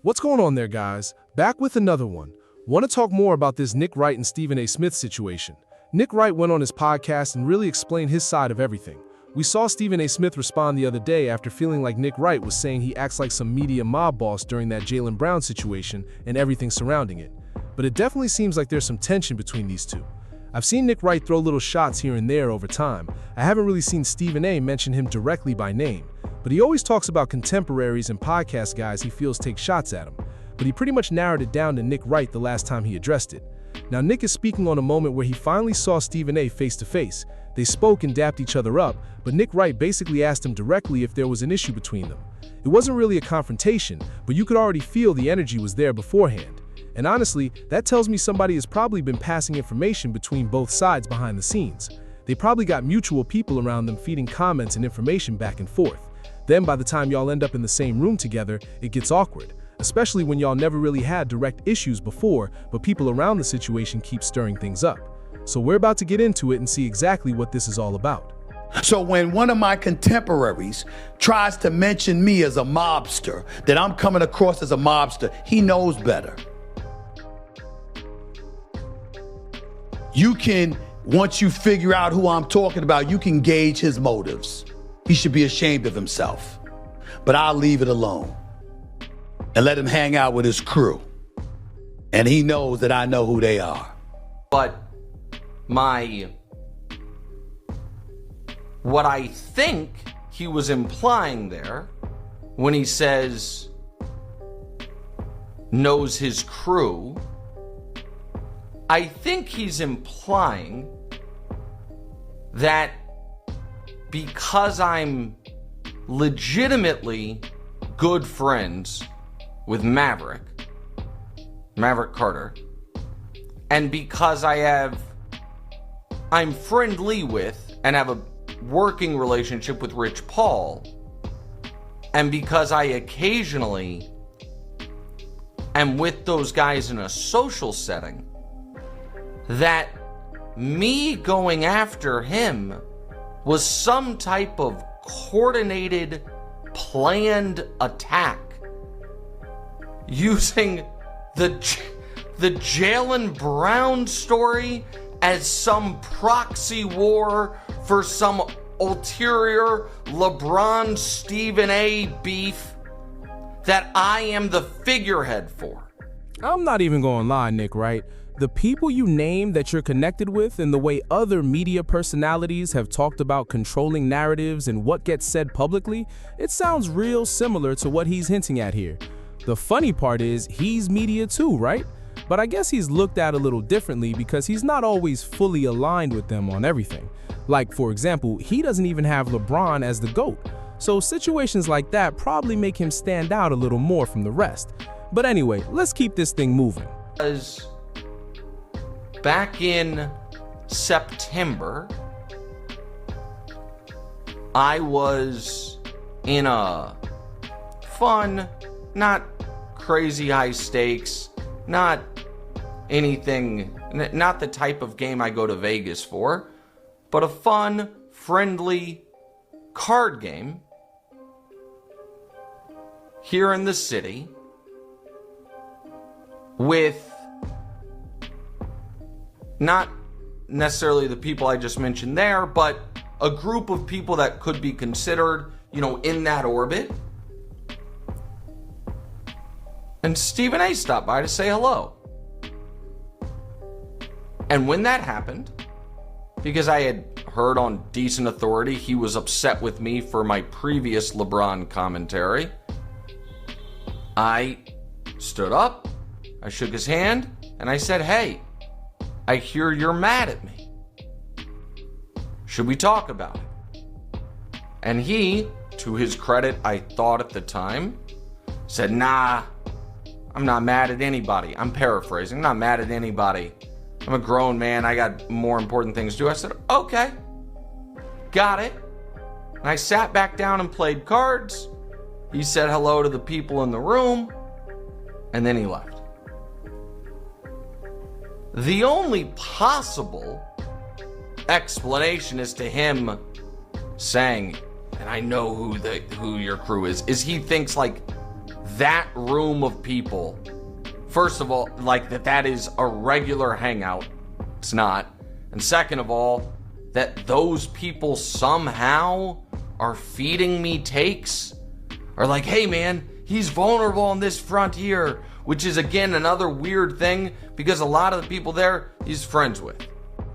What's going on there, guys? Back with another one. Want to talk more about this Nick Wright and Stephen A. Smith situation. Nick Wright went on his podcast and really explained his side of everything. We saw Stephen A. Smith respond the other day after feeling like Nick Wright was saying he acts like some media mob boss during that Jaylen Brown situation and everything surrounding it. But it definitely seems like there's some tension between these two. I've seen Nick Wright throw little shots here and there over time. I haven't really seen Stephen A. mention him directly by name, but he always talks about contemporaries and podcast guys he feels take shots at him. But he pretty much narrowed it down to Nick Wright the last time he addressed it. Now Nick is speaking on a moment where he finally saw Stephen A. face to face. They spoke and dapped each other up, but Nick Wright basically asked him directly if there was an issue between them. It wasn't really a confrontation, but you could already feel the energy was there beforehand. And honestly, that tells me somebody has probably been passing information between both sides behind the scenes. They probably got mutual people around them feeding comments and information back and forth. Then by the time y'all end up in the same room together, it gets awkward, especially when y'all never really had direct issues before, but people around the situation keep stirring things up. So we're about to get into it and see exactly what this is all about. So when one of my contemporaries tries to mention me as a mobster, that I'm coming across as a mobster, he knows better. You can, once you figure out who I'm talking about, you can gauge his motives. He should be ashamed of himself. But I'll leave it alone and let him hang out with his crew. And he knows that I know who they are. But what I think he was implying there when he says knows his crew, I think he's implying that because I'm legitimately good friends with Maverick Carter, and because I'm friendly with and have a working relationship with Rich Paul, and because I occasionally am with those guys in a social setting, that me going after him was some type of coordinated, planned attack using the Jaylen Brown story as some proxy war for some ulterior LeBron Stephen A. beef that I am the figurehead for. I'm not even gonna lie, Nick Wright. The people you name that you're connected with and the way other media personalities have talked about controlling narratives and what gets said publicly, it sounds real similar to what he's hinting at here. The funny part is he's media too, right? But I guess he's looked at a little differently because he's not always fully aligned with them on everything. Like, for example, he doesn't even have LeBron as the GOAT. So situations like that probably make him stand out a little more from the rest. But anyway, let's keep this thing moving. Back in September, I was in a fun, not crazy high stakes, not anything, not the type of game I go to Vegas for, but a fun, friendly card game here in the city with not necessarily the people I just mentioned there, but a group of people that could be considered, in that orbit. And Stephen A. stopped by to say hello. And when that happened, because I had heard on decent authority he was upset with me for my previous LeBron commentary, I stood up, I shook his hand, and I said, "Hey, I hear you're mad at me. Should we talk about it?" And he, to his credit, I thought at the time, said, "Nah, I'm not mad at anybody." I'm paraphrasing. I'm not mad at anybody. I'm a grown man. I got more important things to do. I said, "Okay, got it." And I sat back down and played cards. He said hello to the people in the room, and then he left. The only possible explanation as to him saying, and I know who your crew is he thinks like that room of people, first of all, like that is a regular hangout. It's not. And second of all, that those people somehow are feeding me takes, are like, hey man, he's vulnerable on this front here, which is again another weird thing because a lot of the people there he's friends with.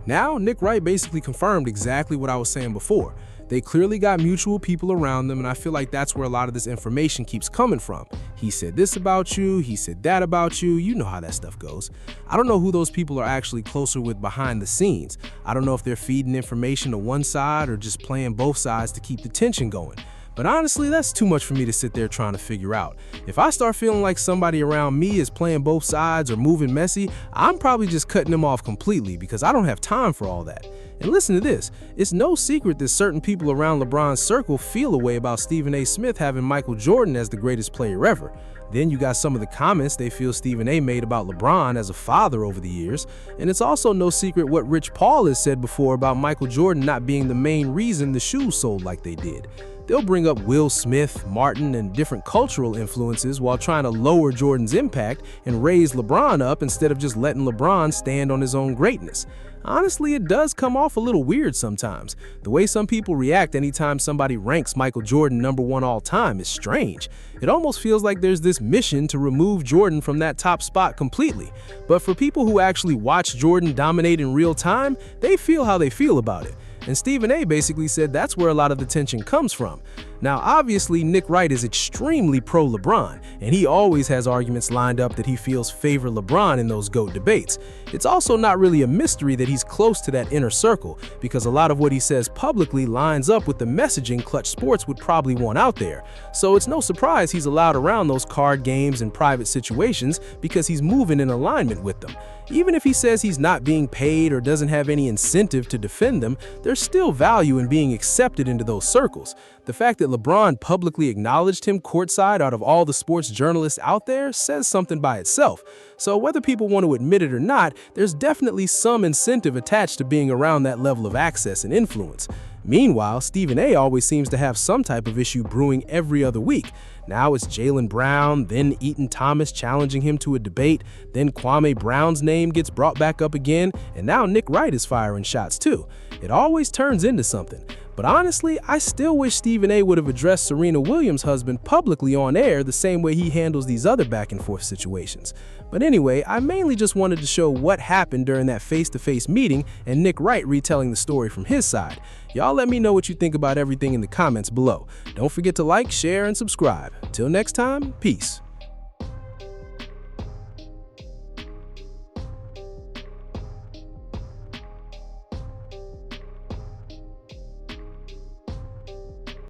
Now, Nick Wright basically confirmed exactly what I was saying before. They clearly got mutual people around them, and I feel like that's where a lot of this information keeps coming from. He said this about you, he said that about you, you know how that stuff goes. I don't know who those people are actually closer with behind the scenes. I don't know if they're feeding information to one side or just playing both sides to keep the tension going. But honestly, that's too much for me to sit there trying to figure out. If I start feeling like somebody around me is playing both sides or moving messy, I'm probably just cutting them off completely because I don't have time for all that. And listen to this, it's no secret that certain people around LeBron's circle feel a way about Stephen A. Smith having Michael Jordan as the greatest player ever. Then you got some of the comments they feel Stephen A. made about LeBron as a father over the years. And it's also no secret what Rich Paul has said before about Michael Jordan not being the main reason the shoes sold like they did. They'll bring up Will Smith, Martin, and different cultural influences while trying to lower Jordan's impact and raise LeBron up instead of just letting LeBron stand on his own greatness. Honestly, it does come off a little weird sometimes. The way some people react anytime somebody ranks Michael Jordan #1 all time is strange. It almost feels like there's this mission to remove Jordan from that top spot completely. But for people who actually watch Jordan dominate in real time, they feel how they feel about it. And Stephen A. basically said that's where a lot of the tension comes from. Now, obviously, Nick Wright is extremely pro-LeBron, and he always has arguments lined up that he feels favor LeBron in those GOAT debates. It's also not really a mystery that he's close to that inner circle, because a lot of what he says publicly lines up with the messaging Clutch Sports would probably want out there. So it's no surprise he's allowed around those card games and private situations because he's moving in alignment with them. Even if he says he's not being paid or doesn't have any incentive to defend them, there's still value in being accepted into those circles. The fact that LeBron publicly acknowledged him courtside out of all the sports journalists out there says something by itself. So whether people want to admit it or not, there's definitely some incentive attached to being around that level of access and influence. Meanwhile, Stephen A. always seems to have some type of issue brewing every other week. Now it's Jaylen Brown, then Eaton Thomas challenging him to a debate, then Kwame Brown's name gets brought back up again, and now Nick Wright is firing shots too. It always turns into something. But honestly, I still wish Stephen A. would have addressed Serena Williams' husband publicly on air the same way he handles these other back-and-forth situations. But anyway, I mainly just wanted to show what happened during that face-to-face meeting and Nick Wright retelling the story from his side. Y'all let me know what you think about everything in the comments below. Don't forget to like, share, and subscribe. Till next time, peace.